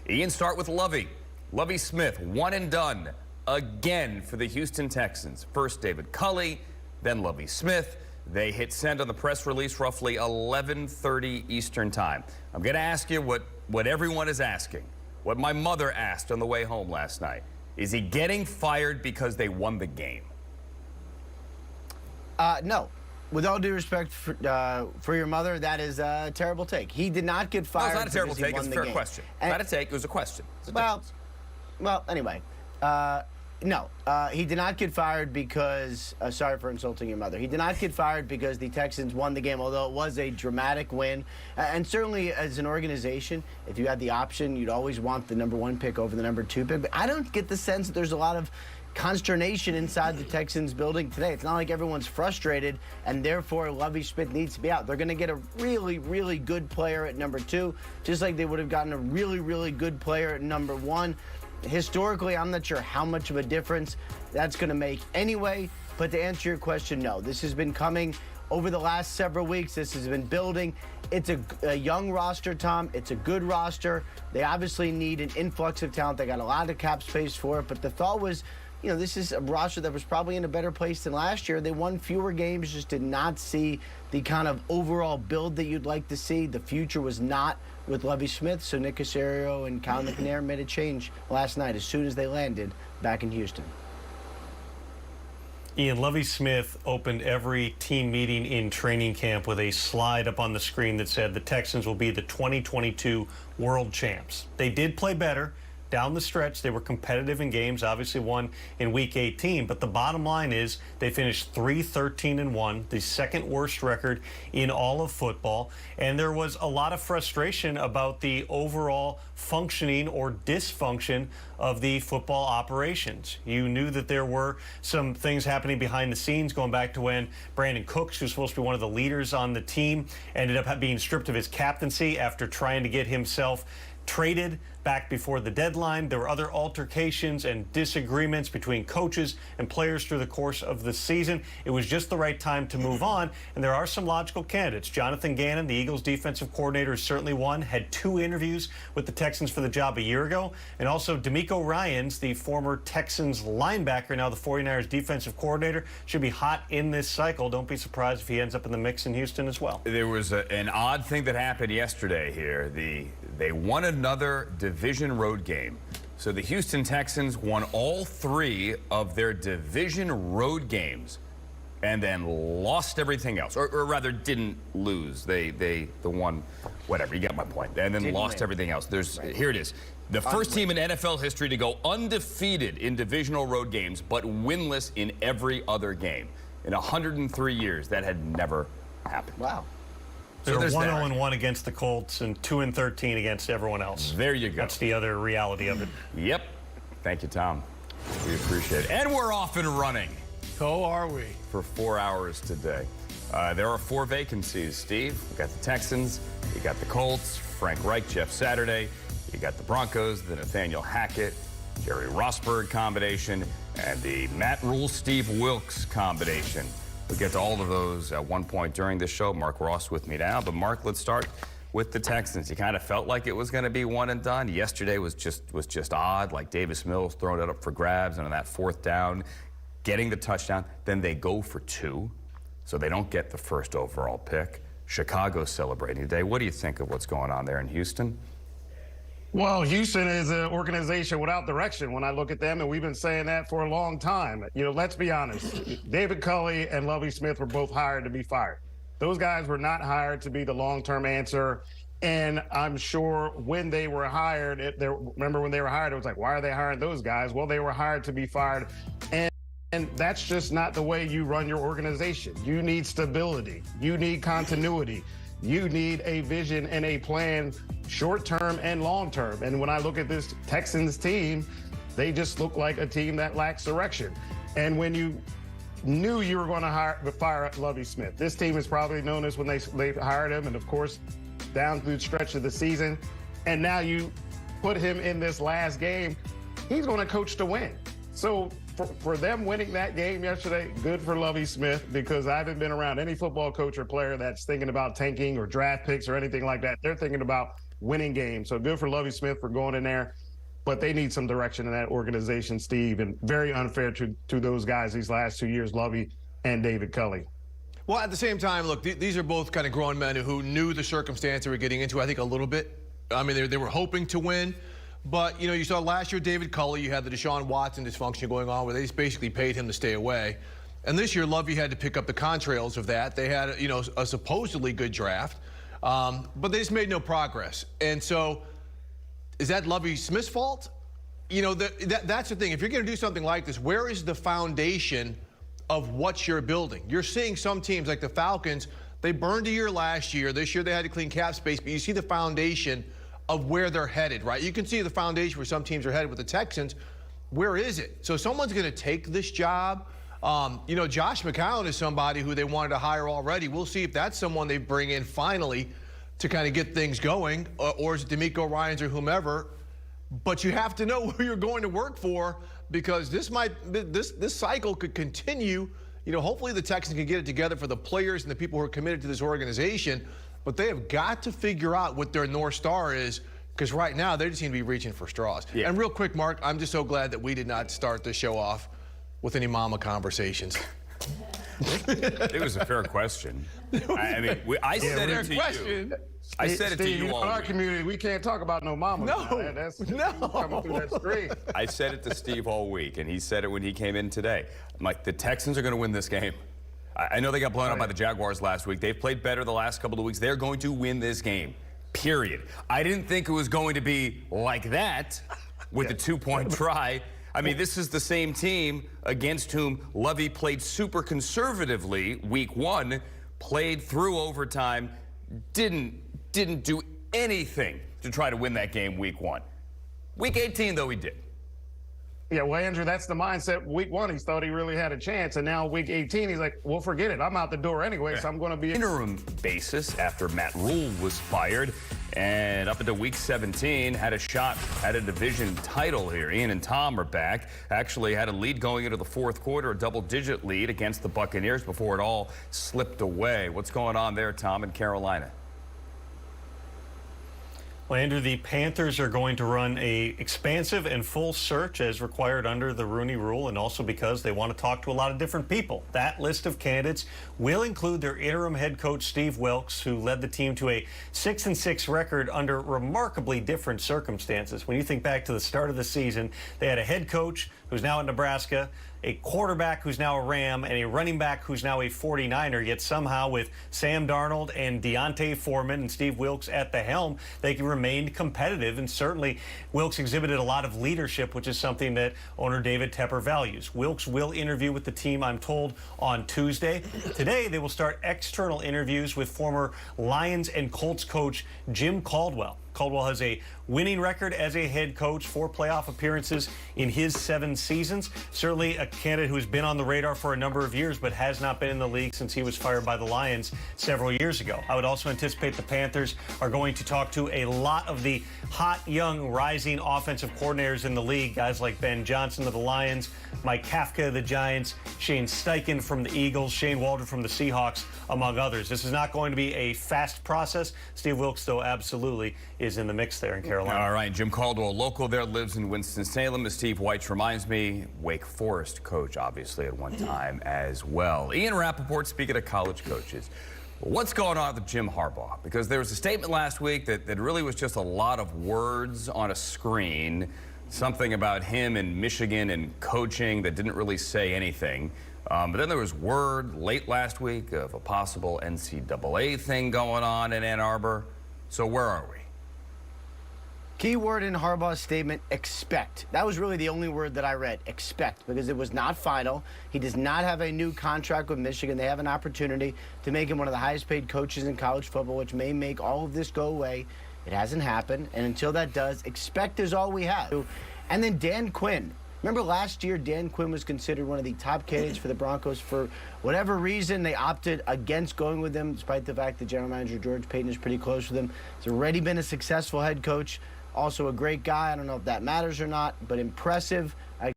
Ian, start with Lovie. Lovie Smith, one and done again for the Houston Texans. First David Culley, then Lovie Smith. They hit send on the press release roughly 11:30 Eastern time. I'm going to ask you what everyone is asking, what my mother asked on the way home last night. Is he getting fired because they won the game? No. With all due respect for your mother, that is a terrible take. He did not get fired. No, it's not a terrible take. It's a fair question. Not a take. It was a question. Well, anyway, no. He did not get fired because, sorry for insulting your mother. He did not get fired because the Texans won the game, although it was a dramatic win. And certainly as an organization, if you had the option, you'd always want the #1 pick over the #2 pick. But I don't get the sense that there's a lot of consternation inside the Texans building today. It's not like everyone's frustrated, and therefore Lovie Smith needs to be out. They're going to get a really, really good player at #2, just like they would have gotten a really, really good player at #1. Historically, I'm not sure how much of a difference that's going to make anyway, but to answer your question, no. This has been coming over the last several weeks. This has been building. It's a young roster, Tom. It's a good roster. They obviously need an influx of talent. They got a lot of cap space for it, but the thought was, you know, this is a roster that was probably in a better place than last year. They won fewer games, just did not see the kind of overall build that you'd like to see. The future was not with Lovie Smith, so Nick Caserio and Kyle McNair made a change last night as soon as they landed back in Houston. Ian, Lovie Smith opened every team meeting in training camp with a slide up on the screen that said the Texans will be the 2022 world champs. They did play better. Down the stretch, they were competitive in games, obviously won in Week 18, but the bottom line is they finished 3-13-1, the second worst record in all of football, and there was a lot of frustration about the overall functioning or dysfunction of the football operations. You knew that there were some things happening behind the scenes, going back to when Brandon Cooks, who's supposed to be one of the leaders on the team, ended up being stripped of his captaincy after trying to get himself traded back before the deadline. There were other altercations and disagreements between coaches and players through the course of the season. It was just the right time to move on, and there are some logical candidates. Jonathan Gannon, the Eagles defensive coordinator, is certainly one, had 2 interviews with the Texans for the job a year ago, and also D'Amico Ryans, the former Texans linebacker, now the 49ers defensive coordinator, should be hot in this cycle. Don't be surprised if he ends up in the mix in Houston as well. There was an odd thing that happened yesterday here. They won another division road game. So the Houston Texans won all 3 of their division road games and then lost everything else, or rather didn't lose. They won, whatever, you get my point, and then lost everything else. Here it is. The first team in NFL history to go undefeated in divisional road games, but winless in every other game. In 103 years, that had never happened. Wow. They're 1-0-1 against the Colts and 2-13 against everyone else. There you go. That's the other reality of it. Yep. Thank you, Tom. We appreciate it. And we're off and running. So are we. For 4 hours today. There are 4 vacancies, Steve. You got the Texans, you got the Colts, Frank Reich, Jeff Saturday, you got the Broncos, the Nathaniel Hackett, Jerry Rosberg combination, and the Matt Rule, Steve Wilkes combination. We'll get to all of those at one point during this show. Mark Ross with me now. But, Mark, let's start with the Texans. You kind of felt like it was going to be one and done. Yesterday was just odd, like Davis Mills throwing it up for grabs, and on that 4th down, getting the touchdown. Then they go for 2, so they don't get the first overall pick. Chicago's celebrating today. What do you think of what's going on there in Houston? Well, Houston is an organization without direction when I look at them, and we've been saying that for a long time. You know, let's be honest. David Culley and Lovie Smith were both hired to be fired. Those guys were not hired to be the long-term answer, and I'm sure when they were hired, remember when they were hired, it was like, why are they hiring those guys? Well, they were hired to be fired, and that's just not the way you run your organization. You need stability. You need continuity. You need a vision and a plan, short-term and long-term. And when I look at this Texans team, they just look like a team that lacks direction. And when you knew you were going to fire Lovie Smith, this team is probably known as when they hired him, and of course, down through the stretch of the season. And now you put him in this last game, he's going to coach to win. So for them winning that game yesterday, good for Lovie Smith, because I haven't been around any football coach or player that's thinking about tanking or draft picks or anything like that. They're thinking about winning games. So good for Lovie Smith for going in there. But they need some direction in that organization, Steve, and very unfair to those guys these last 2 years, Lovie and David Culley. Well, at the same time, look, these are both kind of grown men who knew the circumstance they were getting into, I think, a little bit. I mean, they were hoping to win. But, you saw last year David Culley, you had the Deshaun Watson dysfunction going on where they just basically paid him to stay away. And this year, Lovie had to pick up the contrails of that. They had, a supposedly good draft, but they just made no progress. And so is that Lovie Smith's fault? That's the thing. If you're going to do something like this, where is the foundation of what you're building? You're seeing some teams like the Falcons, they burned a year last year. This year they had to clean cap space, but you see the foundation of where they're headed, right? You can see the foundation where some teams are headed with the Texans. Where is it? So someone's going to take this job. Josh McCown is somebody who they wanted to hire already. We'll see if that's someone they bring in finally to kind of get things going, or is it D'Amico Ryans or whomever? But you have to know who you're going to work for, because this cycle could continue. Hopefully the Texans can get it together for the players and the people who are committed to this organization. But they have got to figure out what their North Star is, because right now they just seem to be reaching for straws. Yeah. And real quick, Mark, I'm just so glad that we did not start the show off with any mama conversations. It was a fair question. I mean, I said it to you. I said it to you all in our week. community, we can't talk about no mamas. No, That's no. coming through that screen. I said it to Steve all week, and he said it when he came in today. I'm like, the Texans are going to win this game. I know they got blown out by the Jaguars last week. They've played better the last couple of weeks. They're going to win this game, period. I didn't think it was going to be like that with the two-point try. I mean, this is the same team against whom Lovie played super conservatively week one, played through overtime, didn't do anything to try to win that game week one. Week 18, though, he did. Yeah, well, Andrew, that's the mindset. Week one, he thought he really had a chance, and now week 18, he's like, well, forget it. I'm out the door anyway, so I'm going to be... Interim basis after Matt Rule was fired, and up into week 17, had a shot at a division title here. Ian and Tom are back. Actually had a lead going into the fourth quarter, a double-digit lead against the Buccaneers before it all slipped away. What's going on there, Tom, in Carolina? Well, Andrew, the Panthers are going to run a expansive and full search as required under the Rooney Rule, and also because they want to talk to a lot of different people. That list of candidates will include their interim head coach, Steve Wilks, who led the team to a 6-6 record under remarkably different circumstances. When you think back to the start of the season, they had a head coach who's now at Nebraska, a quarterback who's now a Ram, and a running back who's now a 49er, yet somehow with Sam Darnold and Deontay Foreman and Steve Wilks at the helm, they remained competitive, and certainly Wilks exhibited a lot of leadership, which is something that owner David Tepper values. Wilks will interview with the team, I'm told, on Tuesday. Today, they will start external interviews with former Lions and Colts coach Jim Caldwell. Caldwell has a winning record as a head coach, 4 playoff appearances in his 7 seasons. Certainly a candidate who's been on the radar for a number of years, but has not been in the league since he was fired by the Lions several years ago. I would also anticipate the Panthers are going to talk to a lot of the hot, young, rising offensive coordinators in the league, guys like Ben Johnson of the Lions, Mike Kafka of the Giants, Shane Steichen from the Eagles, Shane Waldron from the Seahawks, among others. This is not going to be a fast process. Steve Wilks, though, absolutely is in the mix there in Carolina. All right, Jim Caldwell, local there, lives in Winston-Salem. As Steve Weitz reminds me, Wake Forest coach, obviously, at one time as well. Ian Rapoport, speaking of college coaches, what's going on with Jim Harbaugh? Because there was a statement last week that really was just a lot of words on a screen, something about him in Michigan and coaching that didn't really say anything. But then there was word late last week of a possible NCAA thing going on in Ann Arbor. So where are we? Key word in Harbaugh's statement, expect. That was really the only word that I read, expect, because it was not final. He does not have a new contract with Michigan. They have an opportunity to make him one of the highest paid coaches in college football, which may make all of this go away. It hasn't happened, and until that does, expect is all we have. And then Dan Quinn. Remember last year, Dan Quinn was considered one of the top candidates for the Broncos. For whatever reason, they opted against going with him, despite the fact that general manager George Payton is pretty close with him. He's already been a successful head coach, also a great guy. I don't know if that matters or not, but impressive